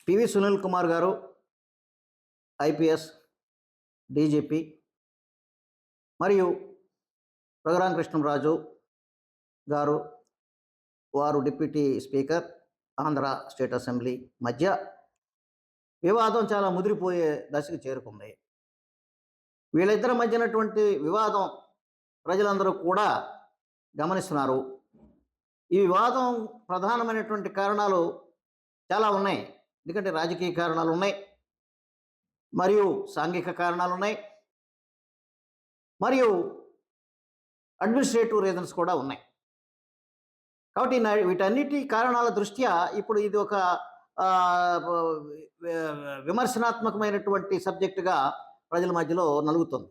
PV Sunil Kumar గారు IPS, DGP మరియు రఘురామకృష్ణంరాజు గారు, వారు deputy speaker Andhra state assembly మధ్య వివాదం చాలా ముదిరిపోయే దశకు చేరుకుంది. వీళ్ళిద్దరి మధ్యనటువంటి వివాదం ప్రజలందరూ కూడా గమనిస్తున్నారు. ఈ వివాదం ప్రధానమైనటువంటి కారణాలు చాలా ఉన్నాయి. ఎందుకంటే రాజకీయ కారణాలు ఉన్నాయి, మరియు సాంఘిక కారణాలు ఉన్నాయి, మరియు అడ్మినిస్ట్రేటివ్ రీజన్స్ కూడా ఉన్నాయి. కాబట్టి వీటన్నిటి కారణాల దృష్ట్యా ఇప్పుడు ఇది ఒక విమర్శనాత్మకమైనటువంటి సబ్జెక్టుగా ప్రజల మధ్యలో నలుగుతుంది.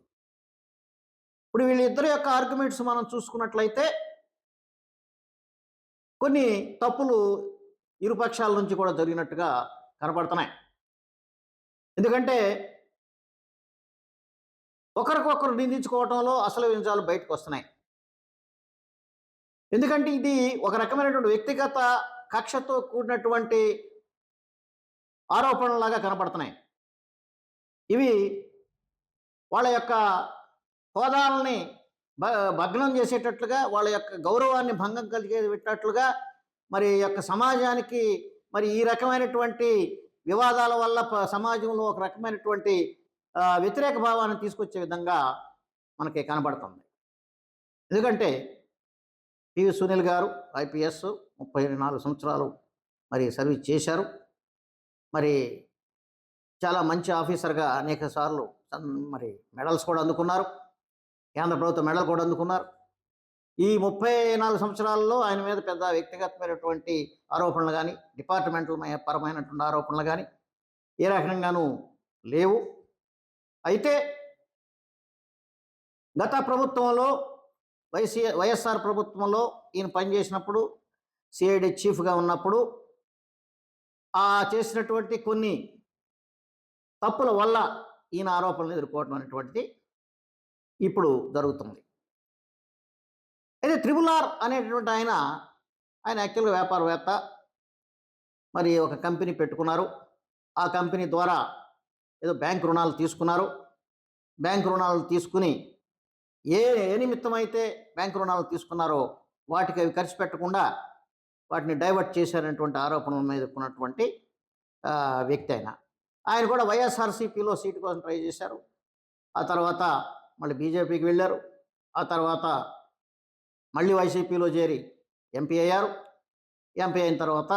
ఇప్పుడు వీళ్ళిద్దరి యొక్క ఆర్గ్యుమెంట్స్ మనం చూసుకున్నట్లయితే కొన్ని తప్పులు ఇరుపక్షాల నుంచి కూడా జరిగినట్టుగా కనపడుతున్నాయి. ఎందుకంటే ఒకరికొకరు నిందించుకోవటంలో అసలు నిజాలు బయటకు వస్తున్నాయి. ఎందుకంటే ఇది ఒక రకమైనటువంటి వ్యక్తిగత కక్షతో కూడినటువంటి ఆరోపణలాగా కనపడుతున్నాయి. ఇవి వాళ్ళ యొక్క హోదాలని భగ్నం చేసేటట్లుగా, వాళ్ళ యొక్క గౌరవాన్ని భంగం కలిగేటట్లుగా, మరి యొక్క సమాజానికి మరి ఈ రకమైనటువంటి వివాదాల వల్ల సమాజంలో ఒక రకమైనటువంటి వ్యతిరేక భావాన్ని తీసుకొచ్చే విధంగా మనకి కనబడుతుంది. ఎందుకంటే పివి సునీల్ గారు ఐపీఎస్ 34 సంవత్సరాలు మరి సర్వీస్ చేశారు. మరి చాలా మంచి ఆఫీసర్గా అనేక సార్లు మరి మెడల్స్ కూడా అందుకున్నారు. కేంద్ర ప్రభుత్వ మెడల్ కూడా అందుకున్నారు. ఈ 34 సంవత్సరాల్లో ఆయన మీద పెద్ద వ్యక్తిగతమైనటువంటి ఆరోపణలు కానీ, డిపార్ట్మెంటల్ పరమైనటువంటి ఆరోపణలు కానీ ఏ రకంగానూ లేవు. అయితే గత ప్రభుత్వంలో వైఎస్ఆర్ ప్రభుత్వంలో ఈయన పనిచేసినప్పుడు, సిఐడి చీఫ్గా ఉన్నప్పుడు చేసినటువంటి కొన్ని తప్పుల వల్ల ఈయన ఆరోపణలు ఎదుర్కోవడం అనేటువంటిది ఇప్పుడు జరుగుతుంది. అయితే RRR అనేటువంటి ఆయన యాక్చువల్గా వ్యాపారవేత్త. మరి ఒక కంపెనీ పెట్టుకున్నారు. ఆ కంపెనీ ద్వారా ఏదో బ్యాంక్ రుణాలు తీసుకున్నారు. బ్యాంక్ రుణాలు తీసుకుని ఏ నిమిత్తమైతే బ్యాంక్ రుణాలు తీసుకున్నారో వాటికి అవి ఖర్చు పెట్టకుండా వాటిని డైవర్ట్ చేశారనేటువంటి ఆరోపణల మీద ఉన్నటువంటి వ్యక్తి ఆయన కూడా వైఎస్ఆర్సీపీలో సీటు కోసం ట్రై చేశారు. ఆ తర్వాత మళ్ళీ బీజేపీకి వెళ్ళారు. ఆ తర్వాత మళ్ళీ వైసీపీలో చేరి ఎంపీ అయ్యారు. ఎంపీ అయిన తర్వాత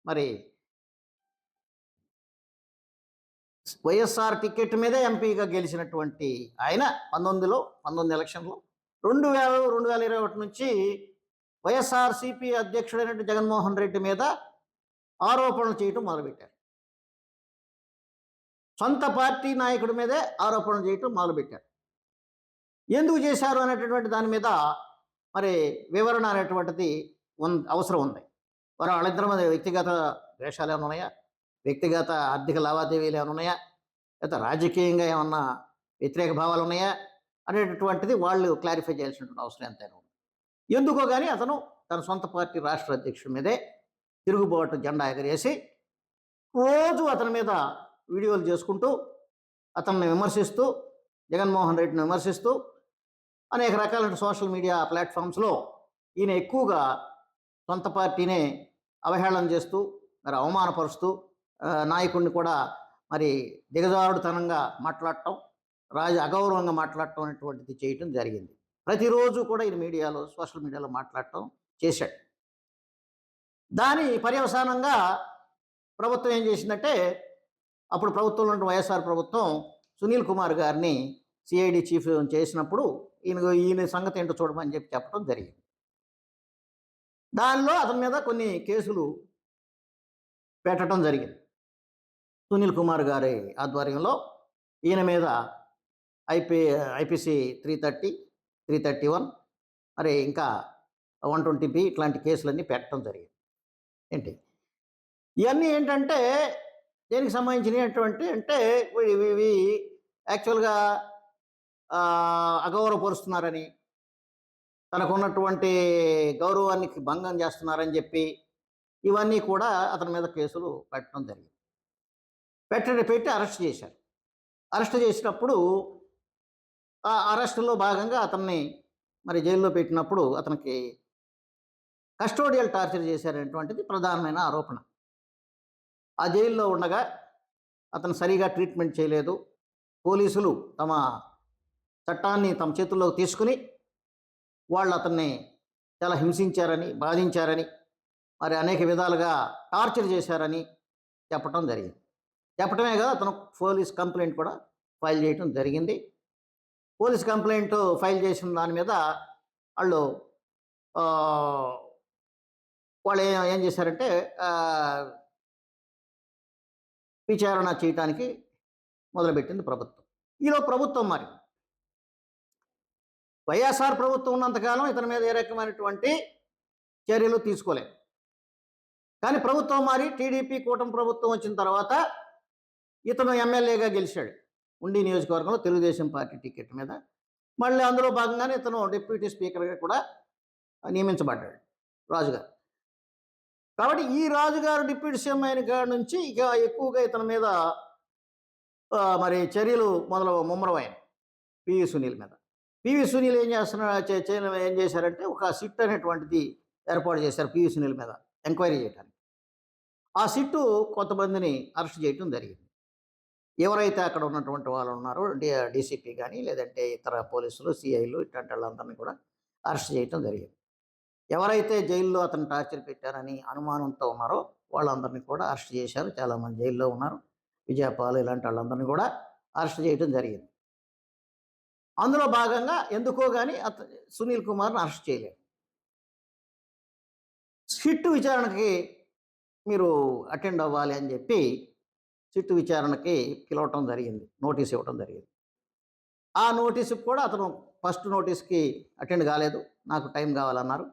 మరి వైఎస్ఆర్ టికెట్ మీదే ఎంపీగా గెలిచినటువంటి ఆయన 19 ఎలక్షన్లో 2021 నుంచి వైఎస్ఆర్సీపీ అధ్యక్షుడైనటువంటి జగన్మోహన్ రెడ్డి మీద ఆరోపణలు చేయటం మొదలుపెట్టారు. సొంత పార్టీ నాయకుడి మీదే ఆరోపణలు చేయటం మొదలుపెట్టారు. ఎందుకు చేశారు అనేటటువంటి దాని మీద మరి వివరణ అనేటువంటిది అవసరం ఉంది. వాళ్ళిద్దరి మీద వ్యక్తిగత ద్వేషాలు ఏమైనా ఉన్నాయా, వ్యక్తిగత ఆర్థిక లావాదేవీలు ఏమైనా ఉన్నాయా, లేదా రాజకీయంగా ఏమన్నా వ్యతిరేక భావాలు ఉన్నాయా అనేటటువంటిది వాళ్ళు క్లారిఫై చేయాల్సినటువంటి అవసరం ఎంతైనా ఉంది. ఎందుకో కానీ అతను తన సొంత పార్టీ రాష్ట్ర అధ్యక్షుడి మీదే తిరుగుబాటు జెండా ఎగరేసి రోజు అతని మీద వీడియోలు చేసుకుంటూ, అతన్ని విమర్శిస్తూ, జగన్మోహన్ రెడ్డిని విమర్శిస్తూ అనేక రకాలైన సోషల్ మీడియా ప్లాట్ఫామ్స్లో ఈయన ఎక్కువగా సొంత పార్టీనే అవహేళన చేస్తూ, మరి అవమానపరుస్తూ, నాయకుడిని కూడా మరి దిగజారుడుతనంగా మాట్లాడటం, అగౌరవంగా మాట్లాడటం అనేటువంటిది చేయటం జరిగింది. ప్రతిరోజు కూడా ఈయన మీడియాలో, సోషల్ మీడియాలో మాట్లాడటం చేశాడు. దాని పర్యవసానంగా ప్రభుత్వం ఏం చేసిందంటే, అప్పుడు ప్రభుత్వంలో ఉన్న వైఎస్ఆర్ ప్రభుత్వం సునీల్ కుమార్ గారిని సిఐడి చీఫ్ చేసినప్పుడు ఈయన సంగతి ఏంటో చూడమని చెప్పడం జరిగింది. దానిలో అతని మీద కొన్ని కేసులు పెట్టడం జరిగింది. సునీల్ కుమార్ గారి ఆధ్వర్యంలో ఈయన మీద ఐపీసీ 330, 331 మరి ఇంకా 120B ఇట్లాంటి కేసులన్నీ పెట్టడం జరిగింది. ఇవన్నీ ఏంటంటే దేనికి సంబంధించినటువంటి అంటే ఇవి యాక్చువల్గా అగౌరవపరుస్తున్నారని, తనకున్నటువంటి గౌరవానికి భంగం చేస్తున్నారని చెప్పి ఇవన్నీ కూడా అతని మీద కేసులు పెట్టడం జరిగింది. పెట్టి అరెస్ట్ చేశారు. అరెస్ట్ చేసినప్పుడు ఆ అరెస్ట్‌లో భాగంగా అతన్ని మరి జైల్లో పెట్టినప్పుడు అతనికి కస్టోడియల్ టార్చర్ చేశారనేటువంటిది ప్రధానమైన ఆరోపణ. ఆ జైల్లో ఉండగా అతను సరిగా ట్రీట్మెంట్ చేయలేదు. పోలీసులు తమ చట్టాన్ని తమ చేతుల్లోకి తీసుకొని వాళ్ళు అతన్ని చాలా హింసించారని, బాధించారని, మరి అనేక విధాలుగా టార్చర్ చేశారని చెప్పటం జరిగింది. చెప్పటమే కాదు అతను పోలీస్ కంప్లెయింట్ కూడా ఫైల్ చేయటం జరిగింది. పోలీస్ కంప్లెయింట్ ఫైల్ చేసిన దాని మీద ఆళ్ళు ఆహ్, వాళ్ళు ఏం చేశారంటే ఆహ్, విచారణ చేయటానికి మొదలుపెట్టింది ప్రభుత్వం. ఈలోపు ప్రభుత్వం మారింది. వైఎస్ఆర్ ప్రభుత్వం ఉన్నంత కాలం ఇతని మీద ఏ రకమైనటువంటి చర్యలు తీసుకోలేదు. కానీ ప్రభుత్వం మారి టీడీపీ కూటమి ప్రభుత్వం వచ్చిన తర్వాత ఇతను ఎమ్మెల్యేగా గెలిచాడు. ఉండి నియోజకవర్గంలో తెలుగుదేశం పార్టీ టికెట్ మీద. మళ్ళీ అందులో భాగంగానే ఇతను డిప్యూటీ స్పీకర్‌గా కూడా నియమించబడ్డాడు రాజుగారు. కాబట్టి ఈ రాజుగారు డిప్యూటీ సీఎం అయిన కాడ నుంచి ఇక ఎక్కువగా ఇతని మీద మరి చర్యలు ముమ్మరమయ్యాయి పివి సునీల్ మీద. పివి సునీల్ ఏం చేస్తున్నా ఏం చేశారంటే ఒక సిట్ అనేటువంటిది ఏర్పాటు చేశారు పివి సునీల్ మీద ఎంక్వైరీ చేయడానికి. ఆ సిట్టు కొంతమందిని అరెస్ట్ చేయటం జరిగింది. ఎవరైతే అక్కడ ఉన్నటువంటి వాళ్ళు ఉన్నారో డీసీపీ కానీ లేదంటే ఇతర పోలీసులు, సీఐలు ఇట్లాంటి వాళ్ళందరినీ కూడా అరెస్ట్ చేయటం జరిగింది. ఎవరైతే జైల్లో అతను టార్చర్ పెట్టారని అనుమానంతో ఉన్నారో వాళ్ళందరినీ కూడా అరెస్ట్ చేశారు. చాలామంది జైల్లో ఉన్నారు. విజయపాల్ ఇలాంటి వాళ్ళందరినీ కూడా అరెస్ట్ చేయటం జరిగింది. అందులో భాగంగా ఎందుకో గాని సునీల్ కుమార్‌ని అరెస్ట్ చేయలేదు. సిట్ విచారణకి మీరు అటెండ్ అవ్వాలి అని చెప్పి సిట్ విచారణకి పిలవటం జరిగింది. నోటీస్ ఇవ్వటం జరిగింది. ఆ నోటీస్‌కి కూడా అతను ఫస్ట్ నోటీస్‌కి అటెండ్ కాలేదు. నాకు టైం కావాలన్నారు.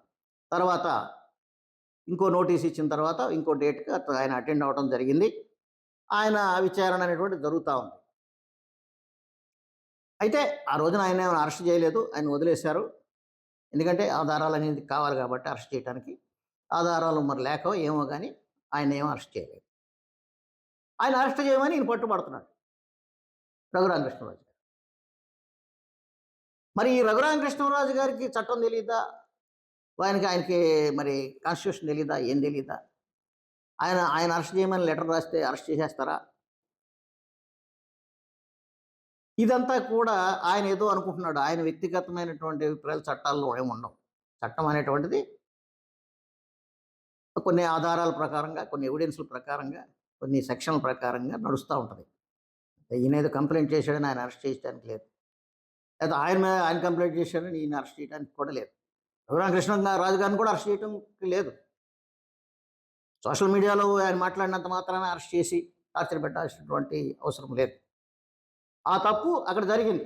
తర్వాత ఇంకో నోటీస్ ఇచ్చిన తర్వాత ఇంకో డేట్‌కి ఆయన అటెండ్ అవ్వటం జరిగింది. ఆయన విచారణ అనేటువంటిది జరుగుతా ఉంది. అయితే ఆ రోజున ఆయనేమి అరెస్ట్ చేయలేదు. ఆయన వదిలేశారు. ఎందుకంటే ఆధారాలనేది కావాలి కాబట్టి అరెస్ట్ చేయటానికి. ఆధారాలు మరి లేకో ఏమో గాని ఆయన్నేమో అరెస్ట్ చేయలేదు. ఆయన అరెస్ట్ చేయమని ఈయన పట్టుబడుతున్నాడు. రఘురామకృష్ణరాజు గారు. మరి ఈ రఘురామకృష్ణరాజు గారికి చట్టం తెలీదా? ఆయనకి మరి కాన్స్టిట్యూషన్ తెలీదా? ఏం తెలీదా? ఆయన అరెస్ట్ చేయమని లెటర్ రాస్తే అరెస్ట్ చేసేస్తారా? ఇదంతా కూడా ఆయన ఏదో అనుకుంటున్నాడు. ఆయన వ్యక్తిగతమైనటువంటి అభిప్రాయాలు చట్టాల్లో ఏముండవు. చట్టం అనేటువంటిది కొన్ని ఆధారాల ప్రకారంగా, కొన్ని ఎవిడెన్స్‌ల ప్రకారంగా, కొన్ని సెక్షన్‌ల ప్రకారంగా నడుస్తా ఉంటది. ఈయనేదో కంప్లెయింట్ చేశాడని ఆయన అరెస్ట్ చేయడానికి లేదు. లేదా ఆయన కంప్లెయింట్ చేశాడని ఈయన అరెస్ట్ చేయడానికి కూడా లేదు. రఘురామకృష్ణరాజు గారిని కూడా అరెస్ట్ చేయడానికి లేదు. సోషల్ మీడియాలో ఆయన మాట్లాడినంత మాత్రాన అరెస్ట్ చేసి టార్చర్ పెట్టాల్సినటువంటి అవసరం లేదు. ఆ తప్పు అక్కడ జరిగింది.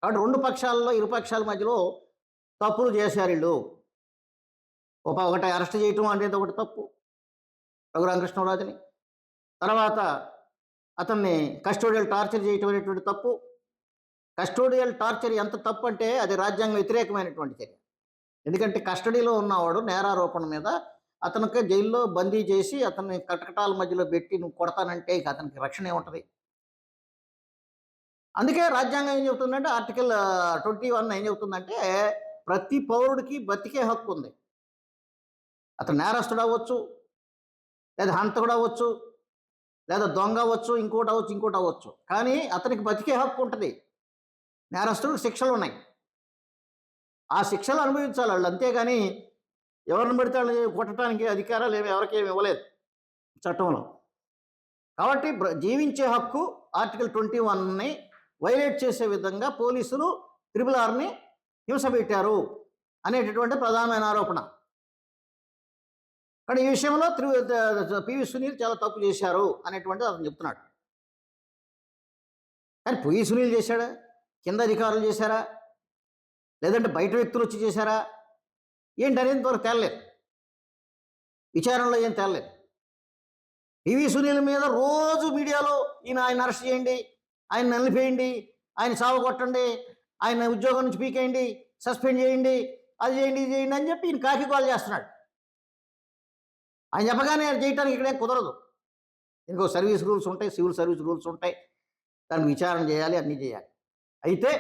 కాబట్టి 2 పక్షాల్లో, ఇరు పక్షాల మధ్యలో తప్పులు చేశారీళ్ళు. ఒకటి అరెస్ట్ చేయటం అనేది ఒకటి తప్పు రఘురామకృష్ణరాజుని. తర్వాత అతన్ని కస్టోడియల్ టార్చర్ చేయటం అనేటువంటి తప్పు. కస్టోడియల్ టార్చర్ ఎంత తప్పు అంటే అది రాజ్యాంగ వ్యతిరేకమైనటువంటి చర్య. ఎందుకంటే కస్టడీలో ఉన్నవాడు నేరారోపణ మీద అతనికి జైల్లో బందీ చేసి అతన్ని కటకటాల మధ్యలో పెట్టి నువ్వు కొడతానంటే ఇక అతనికి రక్షణ ఏముంటది? అందుకే రాజ్యాంగం ఏం చెబుతుందంటే ఆర్టికల్ 21 ఏం చెబుతుందంటే ప్రతి పౌరుడికి బతికే హక్కు ఉంది. అతను నేరస్తుడు అవ్వచ్చు, లేదా హంతకుడు అవ్వచ్చు, లేదా దొంగ అవ్వచ్చు, ఇంకోటి అవ్వచ్చు. కానీ అతనికి బతికే హక్కు ఉంటుంది. నేరస్తుడికి శిక్షలు ఉన్నాయి. ఆ శిక్షలు అనుభవించాలి వాళ్ళు. అంతేగాని ఎవరిని పడితే వాళ్ళని కొట్టడానికి అధికారాలు ఎవరికి ఏమి ఇవ్వలేదు చట్టంలో. కాబట్టి జీవించే హక్కు ఆర్టికల్ 21ని వైలేట్ చేసే విధంగా పోలీసులు త్రిపుల్ ఆర్‌ని హింసపెట్టారు అనేటటువంటి ప్రధానమైన ఆరోపణ. కానీ ఈ విషయంలో పివి సునీల్ చాలా తప్పు చేశారు అనేటువంటిది అతను చెప్తున్నాడు. కానీ పివి సునీల్ చేశాడా? కింద అధికారులు చేశారా? లేదంటే బయట వ్యక్తులు వచ్చి చేశారా? ఏంటనేది ఇంతవరకు తేలలేదు. విచారణలో ఏం తేలలేదు. పివి సునీల్ మీద రోజు మీడియాలో ఆయన అరెస్ట్ చేయండి, ఆయన నిలిపేయండి, ఆయన సావగొట్టండి, ఆయన ఉద్యోగం నుంచి పీకేయండి, సస్పెండ్ చేయండి, అది చేయండి, ఇది చేయండి అని చెప్పి ఈయన కాకి కాల్ చేస్తున్నాడు. ఆయన చెప్పగానే చేయటానికి ఇక్కడేం కుదరదు. ఇంకో సర్వీస్ రూల్స్ ఉంటాయి, సివిల్ సర్వీస్ రూల్స్ ఉంటాయి. దాన్ని విచారణ చేయాలి, అన్నీ చేయాలి. అయితే